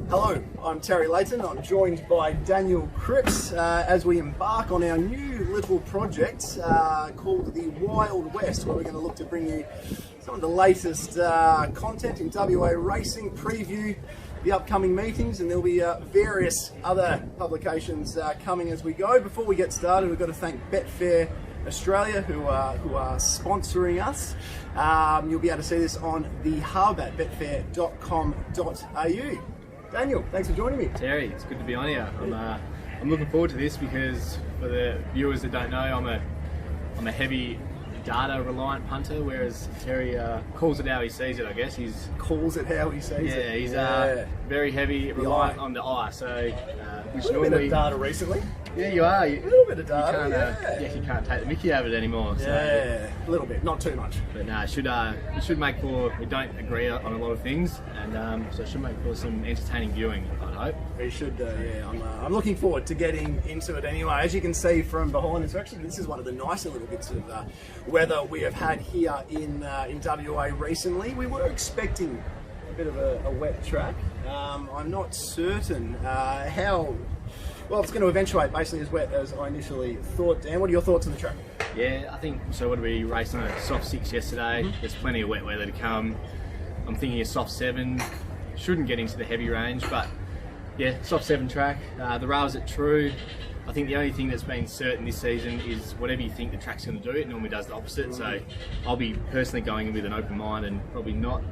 Hello, I'm Terry Layton. I'm joined by Daniel Cripps as we embark on our new little project called the Wild West, where we're going to look to bring you some of the latest content in WA racing, preview the upcoming meetings, and there'll be various other publications coming as we go. Before we get started, we've got to thank Betfair Australia who are sponsoring us. You'll be able to see this on the hub at betfair.com.au. Daniel, thanks for joining me. Terry, it's good to be on here. I'm looking forward to this because for the viewers that don't know, I'm a heavy data reliant punter, whereas Terry calls it how he sees it. I guess he's calls it how he sees it. Yeah, he's very heavy reliant on the eye. So which a little bit of data recently. Yeah, you are. A little bit of data. You can't take the mickey out of it anymore. So. Yeah, a little bit, not too much. But no, it should make for, we don't agree on a lot of things, and so it should make for some entertaining viewing, I hope. We should, yeah. I'm looking forward to getting into it anyway. As you can see from behind us, actually, this is one of the nicer little bits of weather we have had here in WA recently. We were expecting a bit of a wet track. I'm not certain how. Well, it's going to eventuate basically as wet as I initially thought. Dan, what are your thoughts on the track? Yeah, I think, so what did we race on a soft 6 yesterday? Mm-hmm. There's plenty of wet weather to come. I'm thinking a soft 7. Shouldn't get into the heavy range, but yeah, soft 7 track. The rails at True. I think the only thing that's been certain this season is whatever you think the track's going to do, it normally does the opposite. So I'll be personally going in with an open mind and probably not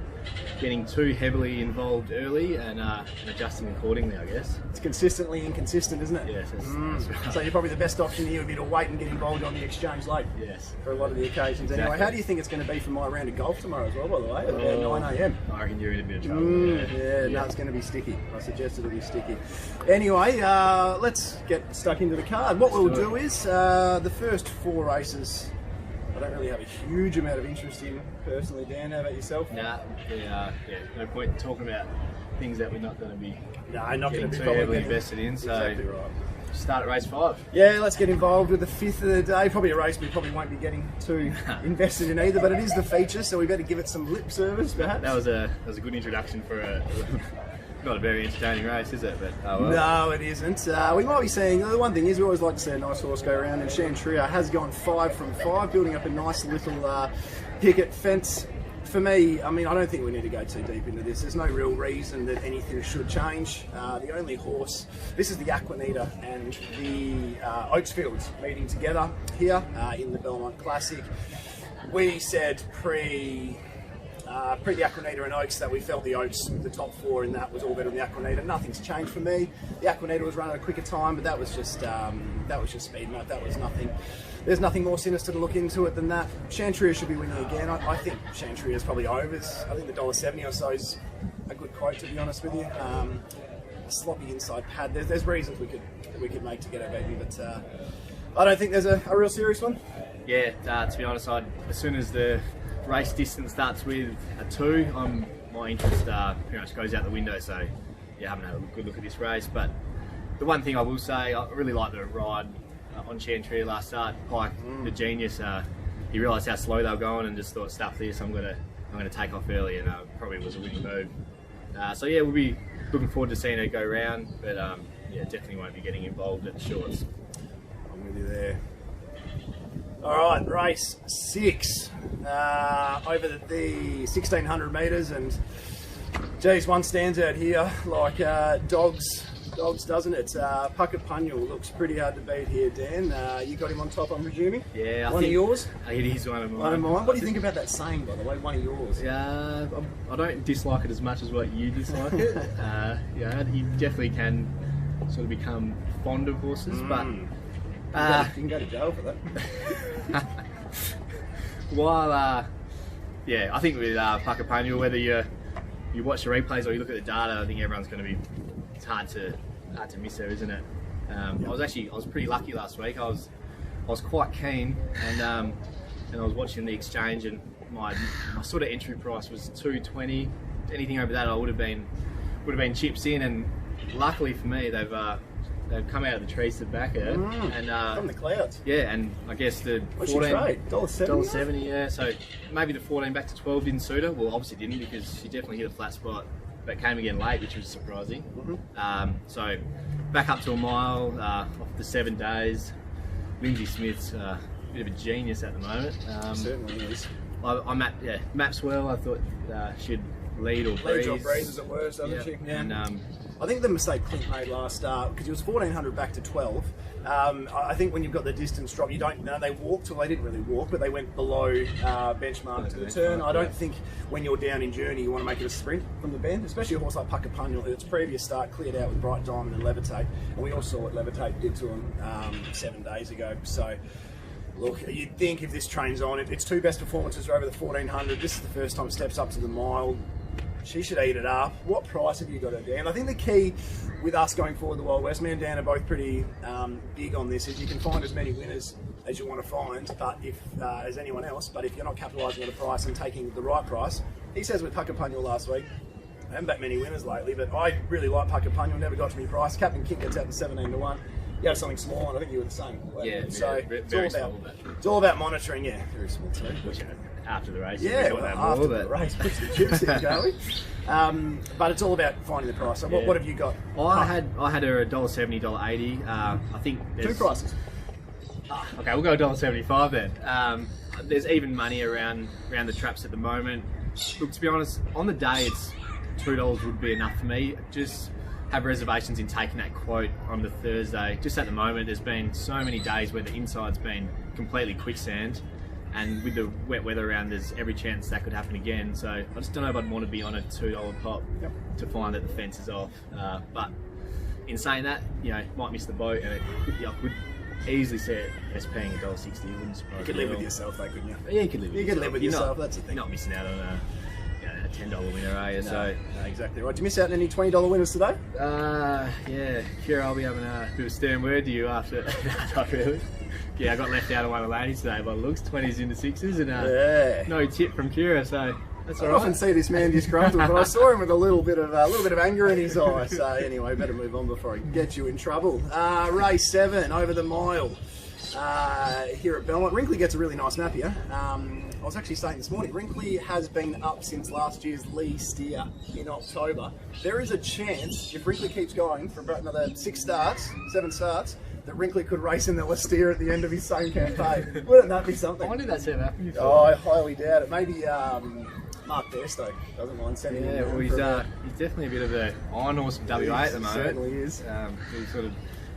getting too heavily involved early and adjusting accordingly, I guess. It's consistently inconsistent, isn't it? Yes, that's right. So you're probably the best option here would be to wait and get involved on the exchange late. Yes. For a lot of the occasions. Exactly. Anyway, how do you think it's going to be for my round of golf tomorrow as well, by the way, at about 9 a.m? I reckon you're in a bit of trouble. No, it's going to be sticky. I suggest it'll be sticky. Anyway, let's get stuck into the card. What we'll do is, the first 4 races, I don't really have a huge amount of interest in personally. Dan, how about yourself? Nah, no point in talking about things that we're not going to be getting too heavily invested in. So exactly right. Start at race 5. Yeah, let's get involved with the 5th of the day. Probably a race we probably won't be getting too invested in either, but it is the feature, so we better give it some lip service, perhaps. That was a good introduction for not a very entertaining race, is it? But well. No, it isn't. We might be saying, the one thing is we always like to see a nice horse go around, and Chantria has gone 5 from 5, building up a nice little picket fence. For me, I mean, I don't think we need to go too deep into this. There's no real reason that anything should change. The only horse, this is the Aquanita and the Oatsfields meeting together here in the Belmont Classic. We said pre the Aquanita and Oaks that we felt the Oaks, the top 4 in that was all better than the Aquanita. Nothing's changed for me. The Aquanita was running a quicker time, but that was just speed, mate. That was nothing. There's nothing more sinister to look into it than that. Chantria should be winning again. I think Chantria is probably overs. I think the $1.70 or so is a good quote, to be honest with you. Sloppy inside pad. There's reasons we could make to get a baby, but I don't think there's a real serious one. Yeah, to be honest, as soon as the race distance starts with a 2, my interest pretty much goes out the window. So yeah, I haven't had a good look at this race, but the one thing I will say, I really like the ride on Chantria last start. Pike, the genius, he realised how slow they were going and just thought, stuff this, I'm gonna take off early, and probably was a winning move. So yeah, we'll be looking forward to seeing her go round, but yeah, definitely won't be getting involved at the shorts. I'm with you there. All right, race 6 over the 1600 metres, and geez, one stands out here like dogs, doesn't it? Pucket Punyal looks pretty hard to beat here, Dan. You got him on top, I'm presuming? Yeah, one of yours? It is one of mine. One of mine. What do you think about that saying, by the way, one of yours? Yeah, I don't dislike it as much as what you dislike it. Yeah, you definitely can sort of become fond of horses, but you can go to jail for that. While, yeah, I think with Pucket Punyal, whether you watch the replays or you look at the data, I think everyone's going to be. It's hard to miss her, isn't it? I was pretty lucky last week. I was quite keen, and I was watching the exchange, and my sort of entry price was $2.20. Anything over that, I would have been chips in, and luckily for me, they've come out of the trees to back her, and from the clouds. Yeah, and I guess the what's your trade? $1.70. $1.70, yeah. So maybe the 14 back to 12 didn't suit her. Well, obviously didn't, because she definitely hit a flat spot but came again late, which was surprising. So back up to a mile after 7 days. Lindsay Smith's a bit of a genius at the moment. Certainly is. I'm at maps well. I thought she'd lead or breeze. Leads or breezes at worst, doesn't she? Yeah. And I think the mistake Clint made last start, because he was 1400 back to 12. I think when you've got the distance drop, you don't know they walked, or they didn't really walk, but they went below benchmark to the turn. I don't think when you're down in journey you want to make it a sprint from the bend, especially a horse like Puckapunyal. Its previous start cleared out with Bright Diamond and Levitate, and we all saw what Levitate did to him 7 days ago. So look, you'd think if this trains on, its 2 best performances are over the 1400. This is the first time it steps up to the mile. She should eat it up. What price have you got her, Dan? I think the key with us going forward, the Wild West, me and Dan are both pretty big on this, is you can find as many winners as you want to find, but if as anyone else, but if you're not capitalising on the price and taking the right price. He says with Puckapunyal last week, I haven't backed many winners lately, but I really like Puckapunyal, never got to me price. Captain Kick gets out to 17 to 1. You have something small, and I think you were the same. Yeah, so very small. It's all about monitoring, yeah. Very small too. After the race, yeah, well, after the race, puts the chips in, Joey. But it's all about finding the price. So what have you got? I had her $1.70, $1.80. I think there's 2 prices. Okay, we'll go $1.75 then. There's even money around the traps at the moment. Look, to be honest, on the day, it's $2 would be enough for me. Just have reservations in taking that quote on the Thursday. Just at the moment, there's been so many days where the inside's been completely quicksand. And with the wet weather around, there's every chance that could happen again. So I just don't know if I'd want to be on a $2 pop to find that the fence is off. But in saying that, might miss the boat, and I could easily see it as paying $1.60. It wouldn't surprise me. You could live with yourself, though, couldn't you? Yeah, you could live with yourself. You could live with yourself. That's the thing. You're not missing out on a $10 winner, are you? No, exactly right. Did you miss out on any $20 winners today? Yeah, Kira, I'll be having a bit of a stern word to you after. Not really. Yeah, I got left out of one of the ladies today by the looks, 20s into 6s, and no tip from Kira, so that's all right. I often see this man disgruntled, but I saw him with a little bit of anger in his eye. So anyway, better move on before I get you in trouble. Race 7 over the mile here at Belmont. Wrinkley gets a really nice map here. I was actually saying this morning, Wrinkley has been up since last year's Lee steer in October. There is a chance, if Wrinkley keeps going for about another 7 starts, that Wrinkley could race in the Lestier at the end of his same campaign. Wouldn't that be something? I wonder if that's ever happened before. Oh, I highly doubt it. Maybe Mark Bairstow doesn't mind sending him. Yeah, well, he's definitely a bit of an iron horse from WA at the moment. Certainly is. He sort of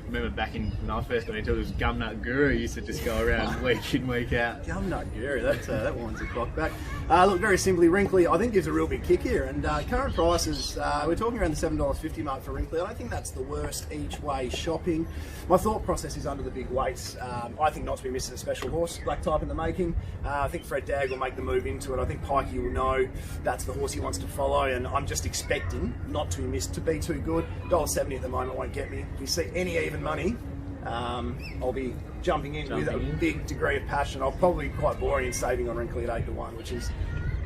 remember back when I first got into it, it was Gumnut Guru used to just go around week in, week out. Gumnut Guru, that winds the clock back. Look, very simply, Wrinkley, I think, gives a real big kick here. And current prices, we're talking around the $7.50 mark for Wrinkley. I don't think that's the worst each way shopping. My thought process is under the big weights. I think not to be missed as a special horse, black type in the making. I think Fred Dagg will make the move into it. I think Pikey will know that's the horse he wants to follow. And I'm just expecting not to be missed to be too good. $1.70 at the moment won't get me. If we see any even money, I'll be jumping in with a big degree of passion. I'll probably be quite boring and saving on Wrinkley at 8 to 1, which is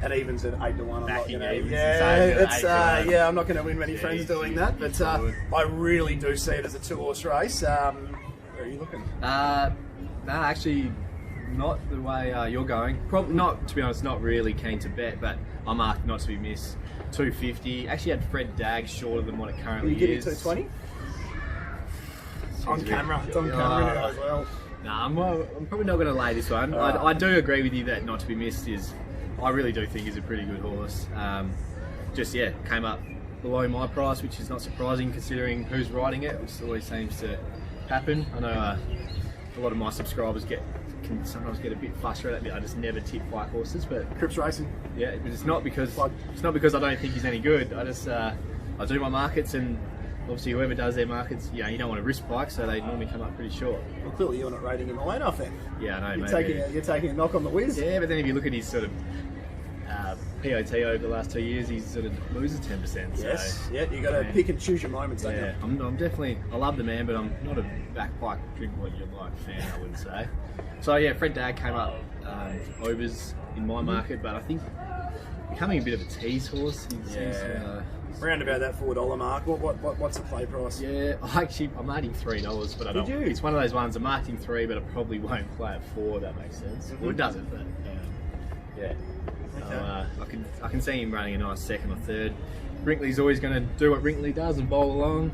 at evens at 8 to 1. I'm not going to. I'm not going to win many friends doing that. But I really do see it as a 2-horse race. Where are you looking? No, actually, not the way you're going. Probably not. To be honest, not really keen to bet, but I marked not to be missed. 250. Actually, had Fred Dagg shorter than what it currently is. You getting 220? On camera. It's on camera now as well. Nah, I'm probably not going to lay this one. I do agree with you that not to be missed is, I really do think is a pretty good horse. Came up below my price, which is not surprising considering who's riding it, which always seems to happen. I know a lot of my subscribers can sometimes get a bit frustrated at me. I just never tip white horses, but Cripps Racing. Yeah, but it's not because I don't think he's any good. I just I do my markets, and obviously whoever does their markets, you don't want to risk Pike, so they normally come up pretty short. Well, clearly you're not rating him high enough then. Yeah, I know. You're taking a knock on the whiz. Yeah, but then if you look at his sort of POT over the last 2 years, he sort of loses 10%. Yes, so, yeah, you got to pick and choose your moments, don't you? I'm definitely, I love the man, but I'm not a back Pike drink what you like fan, I wouldn't say. So yeah, Fred Dagg came up overs in my market, but I think becoming a bit of a tease horse. Round about that $4 mark. What's the play price? Yeah, I'm marking $3, but I don't. It's one of those ones I'm marking $3, but I probably won't play at $4. If that makes sense. Well, it doesn't, but yeah. I can see him running a nice second or third. Brinkley's always going to do what Brinkley does and bowl along.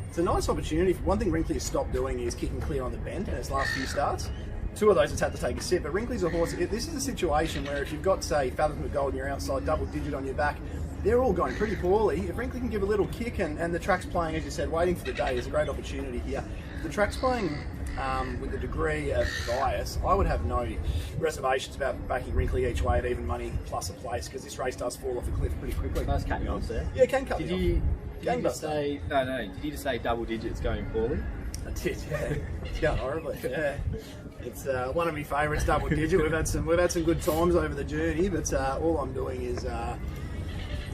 It's a nice opportunity. One thing Wrinkly has stopped doing is kicking clear on the bend in his last few starts. 2 of those it's had to take a sit, but Wrinkly's a horse. This is a situation where if you've got, say, Fathom McGold and you're outside double digit on your back, they're all going pretty poorly. If Wrinkly can give a little kick and the track's playing, as you said, waiting for the day is a great opportunity here. If the track's playing with a degree of bias, I would have no reservations about backing Wrinkly each way at even money plus a place, because this race does fall off a cliff pretty quickly. Nice cutting off there. Yeah, it can cut Did you just say, did you just say double digits going poorly? I did, yeah. It's going horribly, yeah. It's one of my favourites, double digit. We've had some good times over the journey, but all I'm doing is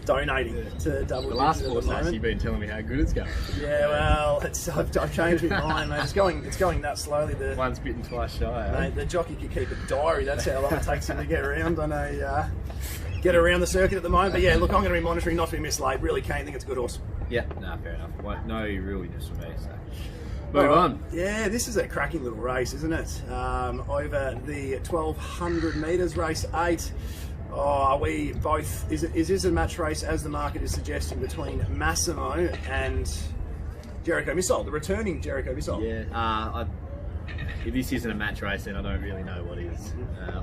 donating to double digit. The last 4 starts you've been telling me how good it's going. Yeah, well, I've changed my mind, mate. It's going that slowly. Once bitten, twice shy. Mate, the jockey could keep a diary. That's how long it takes him to get around. I know. Get around the circuit at the moment, but yeah, look, I'm going to be monitoring not to be mislaid. Really keen, think it's a good horse. Yeah, no, fair enough. No real news for me, so move on. Yeah, this is a cracking little race, isn't it? Over the 1200 metres, race 8. Oh, are we both? Is this a match race, as the market is suggesting, between Massimo and Jericho Missile, the returning Jericho Missile? Yeah. If this isn't a match race, then I don't really know what is.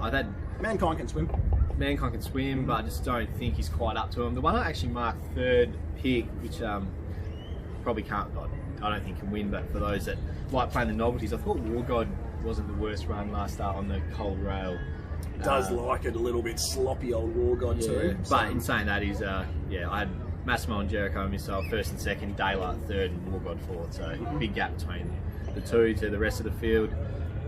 I've had Mankind can swim. Mankind can swim, but I just don't think he's quite up to him. The one I actually marked 3rd pick, which probably can't, I don't think can win, but for those that like playing the novelties, I thought War God wasn't the worst run last start on the cold rail. Does like it a little bit sloppy, old War God too. But in saying that, he's I had Massimo and Jericho Missile 1st and 2nd, Daylight 3rd, and War God 4th. So big gap between the 2 to the rest of the field.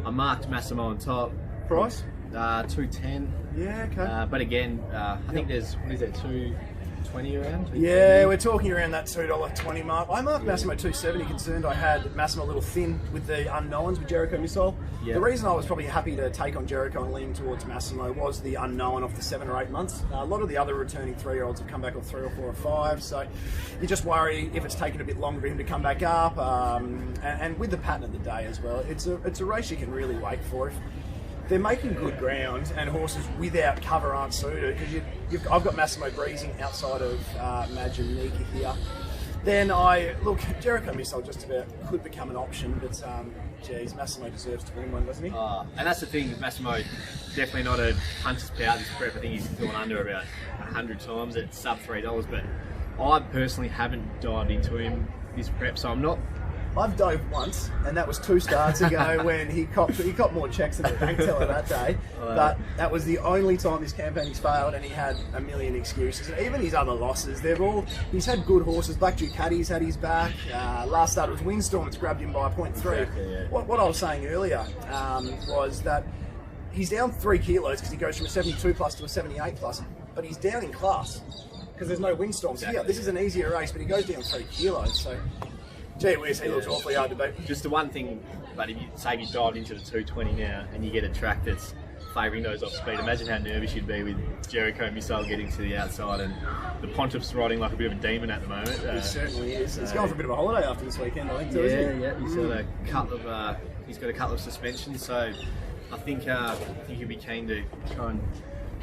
I marked Massimo on top. Price? 210. Yeah, okay. But again, I think there's, what is there, 220 around? 220? Yeah, we're talking around that $2.20 mark. I marked Massimo 270, concerned I had Massimo a little thin with the unknowns with Jericho Missile. Yeah. The reason I was probably happy to take on Jericho and lean towards Massimo was the unknown of the 7 or 8 months. A lot of the other returning 3-year-olds have come back off 3 or 4 or 5, so you just worry if it's taken a bit longer for him to come back up. And with the pattern of the day as well, it's a race you can really wait for. If they're making good ground and horses without cover aren't suited, because I've got Massimo breezing outside of Maginica here. Then Jericho Missile just about could become an option, but geez, Massimo deserves to win one, doesn't he? And that's the thing, Massimo, definitely not a puncher's power this prep. I think he's gone under about 100 times at sub $3, but I personally haven't dived into him this prep, so I'm not. I've dove once, and that was 2 starts ago when he copped more checks than the bank teller that day. But that was the only time this campaign he's failed, and he had a million excuses. And even his other losses, he's had good horses. Black Ducati's had his back. Last start it was Windstorm that's grabbed him by 0.3. Exactly, yeah. What I was saying earlier was that he's down 3 kilos because he goes from a 72 plus to a 78 plus, but he's down in class because there's no Windstorms here. This is an easier race, but he goes down 3 kilos. So. Gee whiz, he looks awfully hard to beat. Just the one thing, but if you dived into the 220 now and you get a track that's favouring those off speed, imagine how nervous you'd be with Jericho Missile getting to the outside and the Pontiff's riding like a bit of a demon at the moment. He certainly is. He's going for a bit of a holiday after this weekend, I think, too, isn't he? Yeah. He's got a couple of suspensions, so I think he'll be keen to try and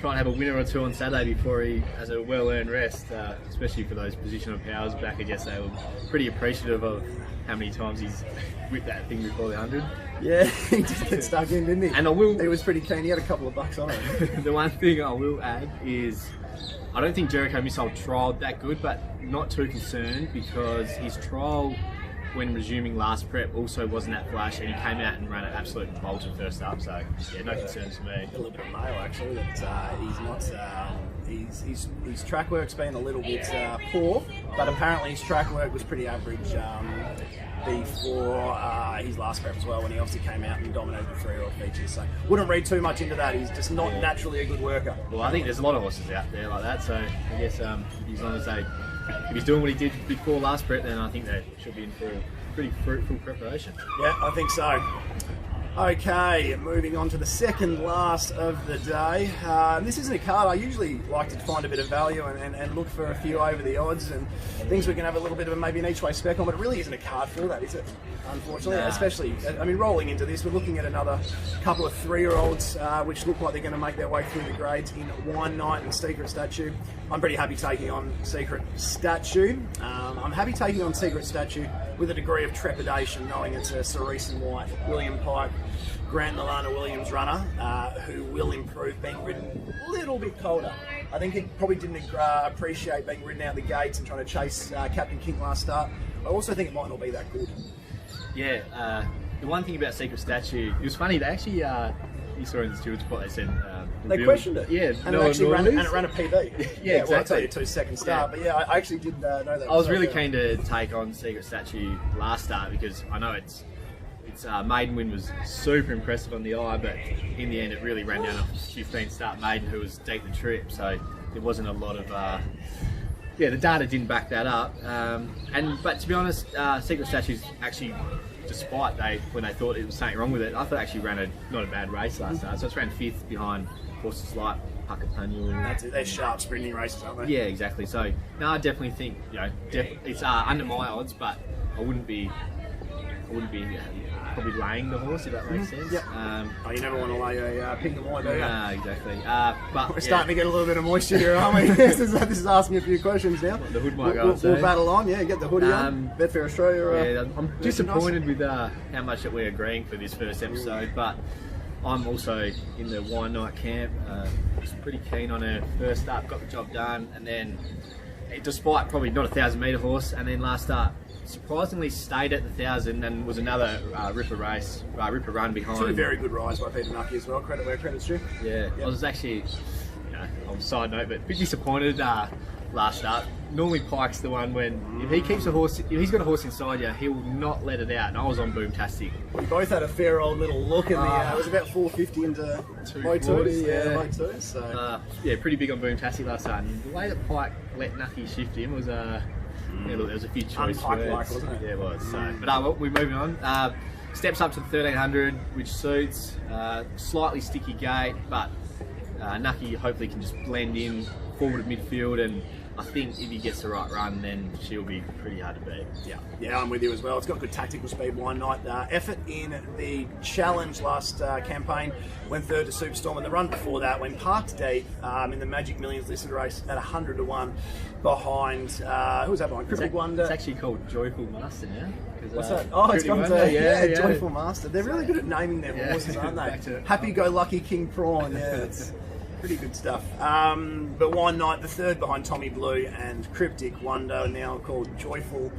have a winner or 2 on Saturday before he has a well-earned rest, especially for those positional powers back at yesterday. Were pretty appreciative of how many times he's whipped that thing before the 100. Yeah, he just got stuck in, didn't he? And he was pretty keen. He had a couple of bucks on it. The one thing I will add is I don't think Jericho Missile trialled that good, but not too concerned because his trial when resuming last prep also wasn't that flash, and he came out and ran an absolute bolter first up, so yeah, no concerns for me. A little bit of mail actually, that he's not, his track work's been a little bit poor, but apparently his track work was pretty average before his last prep as well, when he obviously came out and dominated the 3-year-old features, so wouldn't read too much into that. He's just not naturally a good worker. Well, I think there's a lot of horses out there like that, so I guess as long as if he's doing what he did before last prep, then I think they should be in for a pretty fruitful preparation. Yeah, I think so. Okay, moving on to the second last of the day. This isn't a card. I usually like to find a bit of value and look for a few over the odds and things we can have a little bit of maybe an each way spec on, but it really isn't a card for that, is it? Unfortunately, Nah. especially, I mean, rolling into this, we're looking at another couple of 3-year-olds which look like they're going to make their way through the grades in Wine Night and Secret Statue. I'm pretty happy taking on Secret Statue. I'm happy taking on Secret Statue with a degree of trepidation, knowing it's a Cerise and White, William Pike, Grant Milana Williams runner, who will improve being ridden a little bit colder. I think he probably didn't appreciate being ridden out the gates and trying to chase Captain King last start. I also think it might not be that good. Yeah, the one thing about Secret Statue, it was funny, they actually, you saw in the steward's spot, they said... They questioned it. Yeah, and it ran a PB. Yeah, Well, I'll tell exactly. you 2-second start, but yeah, I actually did know that. I was really keen to take on Secret Statue last start because I know its maiden win was super impressive on the eye, but in the end it really ran down a 15 start maiden who was deep the trip, so there wasn't a lot of the data didn't back that up. But to be honest, Secret Statue's actually, despite when they thought it was something wrong with it, I thought it actually ran not a bad race last start. So it's ran 5th behind horses like Puckapunyal. That's it. They're sharp sprinting races, aren't they? Yeah, exactly. So no, I definitely think it's under my odds, but I wouldn't be probably laying the horse if that makes sense. Yep. You never want to lay a pink and white, do you? No, exactly. But We're starting to get a little bit of moisture here, aren't we? this is asking a few questions now. The hood might go We'll soon. battle on, yeah, get the hoodie on. Betfair Australia. Yeah, I'm disappointed with how much that we're agreeing for this first episode, but I'm also in the Wine Night camp. Was pretty keen on her first up, got the job done, and then despite probably not a 1,000-metre horse, and then last start surprisingly stayed at the 1,000 and was another ripper run behind. 2 very good rides by Peter Nucky as well. Credit where credit's due. Yeah, I was actually, on a side note, but a bit disappointed last start. Normally Pike's the one when if he keeps a horse, if he's got a horse inside you, he will not let it out. And I was on Boomtastic. We both had a fair old little look in the. It was about 450 into low 2s. yeah. Low 2s. So. Pretty big on Boomtastic last start. And the way that Pike let Nucky shift him was look, there was a few choice Unpike-like, words. wasn't it? Yeah, it was. So, but we're moving on. Steps up to the 1,300, which suits. Slightly sticky gate, but Nucky hopefully can just blend in forward of midfield, and I think if he gets the right run, then she'll be pretty hard to beat. Yeah, I'm with you as well. It's got good tactical speed. Wine Night effort in the challenge last campaign, went 3rd to Superstorm, and the run before that when parked deep in the Magic Millions listed race at 100 to 1 behind who was that behind? Cryptic Wonder. It's actually called Joyful Master now. What's that? Oh, it's gone Wonder, to Joyful Master. They're really good at naming their horses, aren't Back they? to Happy-go-lucky King Prawn. Yeah, it's pretty good stuff. But Wine Night, the 3rd behind Tommy Blue and Cryptic Wonder, now called Joyful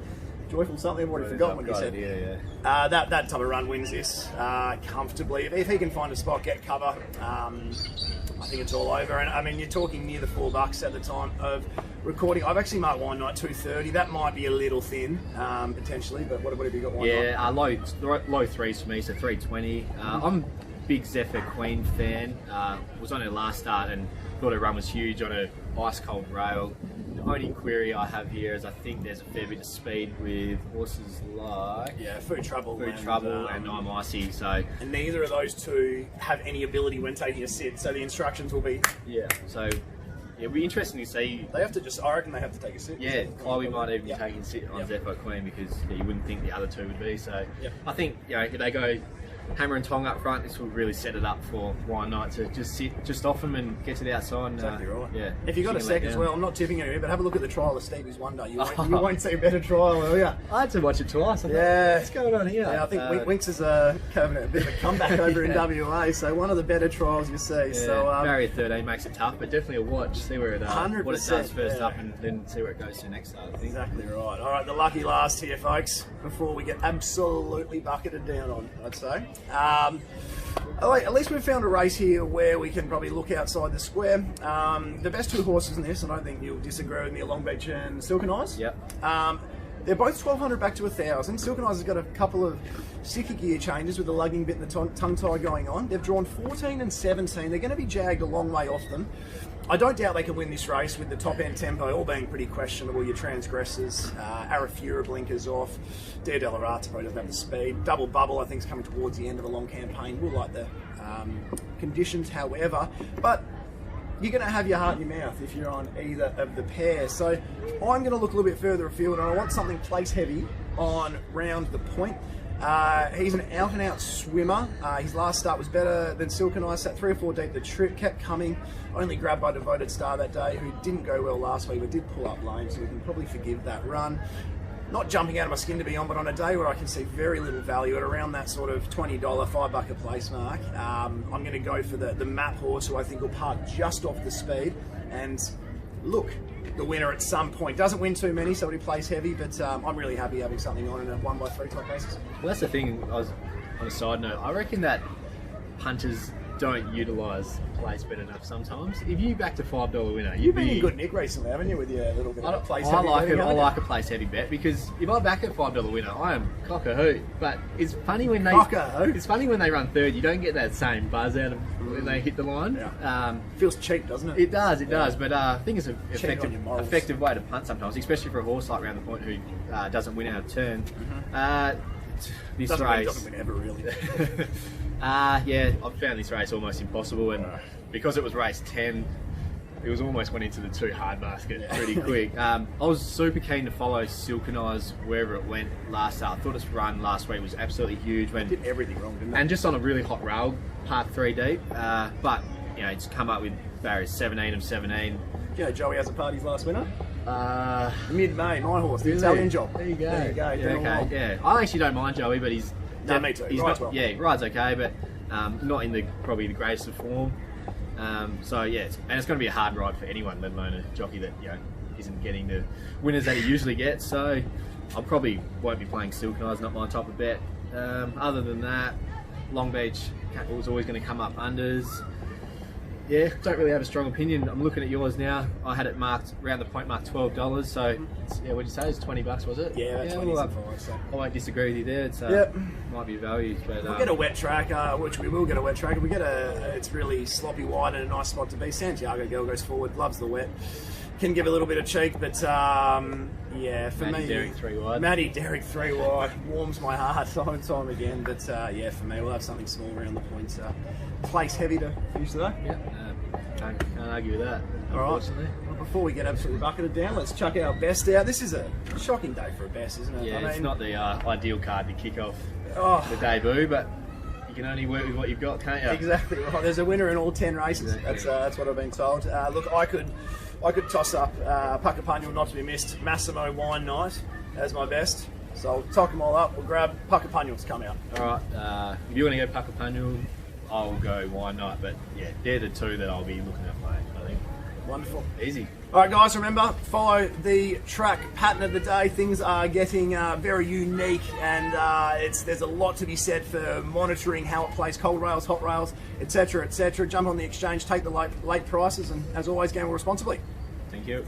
something. I've already forgotten what you said. Yeah. That type of run wins this comfortably. If he can find a spot, get cover, I think it's all over. And I mean, you're talking near the $4 at the time of recording. I've actually marked Wine Night 230. That might be a little thin, potentially. But what have you got? Wine Night? Low 3s for me, so 320. I'm a big Zephyr Queen fan. Was on her last start and thought her run was huge on a ice cold rail. The only query I have here is I think there's a fair bit of speed with horses like Food Trouble and I'm Icy. So and neither of those two have any ability when taking a sit. So the instructions will be So it'll be interesting to see. They have to I reckon they have to take a sit. Yeah, Chloe might even be taking a sit on Zephyr Queen because you wouldn't think the other two would be. So I think if they go hammer and tong up front, this will really set it up for Wine Night to just sit just off them and get to the outside. Exactly right. Yeah. If you've got a sec as well, I'm not tipping you, but have a look at the trial of Stevie's Wonder. You won't see a better trial, will you? I had to watch it twice. What's going on here? Yeah, I think Winks is having a bit of a comeback over in WA, so one of the better trials you see. Yeah. So Barrier 13 makes it tough, but definitely a watch. See where it what it does first up, and then see where it goes to next start. Exactly right. All right, the lucky last here, folks, before we get absolutely bucketed down on, I'd say. At least we've found a race here where we can probably look outside the square. The best 2 horses in this, I don't think you'll disagree with me, Long Beach and Silken Eyes. Yep. They're both 1,200 back to 1,000. Silk and Eyes has got a couple of sticky gear changes with the lugging bit and the tongue tie going on. They've drawn 14 and 17. They're going to be jagged a long way off them. I don't doubt they can win this race with the top end tempo all being pretty questionable. Your Transgressors, Arafura blinkers off, Dare Delarate probably doesn't have the speed. Double Bubble I think is coming towards the end of a long campaign. We'll like the conditions, however, but you're going to have your heart in your mouth if you're on either of the pairs. So I'm going to look a little bit further afield, and I want something place heavy on Round the Point. He's an out-and-out swimmer. His last start was better than Silk and Ice. Sat 3 or 4 deep. The trip kept coming. Only grabbed by Devoted Star that day, who didn't go well last week, but did pull up lame, so we can probably forgive that run. Not jumping out of my skin to be on, but on a day where I can see very little value at around that sort of $20, $5 a place mark, I'm going to go for the map horse, who I think will park just off the speed and look the winner at some point. Doesn't win too many, so he plays heavy, but I'm really happy having something on in a 1x3 type basis. Well, that's the thing. On a side note, I reckon that punters don't utilise place bet enough sometimes. If you back to $5 winner, you've been in good nick recently, haven't you, with your little bit of place heavy? I like a place heavy bet, because if I back a $5 winner, I am cock a hoot. But it's funny when they run third. You don't get that same buzz out of when they hit the line. Yeah. Feels cheap, doesn't it? It does. But I think it's an effective way to punt sometimes, especially for a horse like Round the Point who doesn't win out of turn. This race doesn't win ever, really. Yeah, I've found this race almost impossible, and because it was race 10, it was almost went into the too hard basket pretty quick. I was super keen to follow Silk and Eyes wherever it went last start. I thought its run last week was absolutely huge. Did everything wrong, didn't it? And just on a really hot rail, parked 3 deep. But you know, it's come up with barriers 17 of 17. You know, Joey has a party's last winner. Mid-May, my horse, the Italian job. There you go. Yeah, okay. Yeah, I actually don't mind Joey, but he's me too. He's rides not, well. Yeah, rides okay, but not in probably the greatest of form. So yeah, it's going to be a hard ride for anyone, let alone a jockey that isn't getting the winners that he usually gets. So I probably won't be playing Silk and Eyes, not my type of bet. Other than that, Long Beach was always going to come up unders. Yeah, don't really have a strong opinion. I'm looking at yours now. I had it marked Round the Point, marked $12. So what'd you say? It's $20, was it? Yeah, 20 well, I won't disagree with you there. It's might be value, but we'll get a wet track, which we will get a wet track. If we get it's really sloppy wide and a nice spot to be. Santiago Girl goes forward, loves the wet. Can give a little bit of cheek, but yeah, for Matty me, Derrick 3 wide. Matty Derrick 3 wide warms my heart time and time again. But yeah, for me, we'll have something small around the points. Place heavy to finish today. Yeah, can't argue with that. All right. Well, before we get absolutely bucketed down, let's chuck our best out. This is a shocking day for a best, isn't it? Yeah, it's not the ideal card to kick off the debut, but you can only work with what you've got, can't you? Exactly right. There's a winner in all 10 races. Exactly. That's what I've been told. Look, I could toss up Puckapunyal, not to be missed, Massimo Wine Night as my best. So I'll top them all up. We'll grab Puckapunyal to come out. All right. If you want to go Puckapunyal, I'll go Wine Night. But yeah, they're the two that I'll be looking at playing, I think. Wonderful. Easy. All right, guys, remember, follow the track pattern of the day. Things are getting very unique, and there's a lot to be said for monitoring how it plays cold rails, hot rails, etc., etc. Jump on the exchange, take the late prices, and as always, gamble responsibly. Thank you.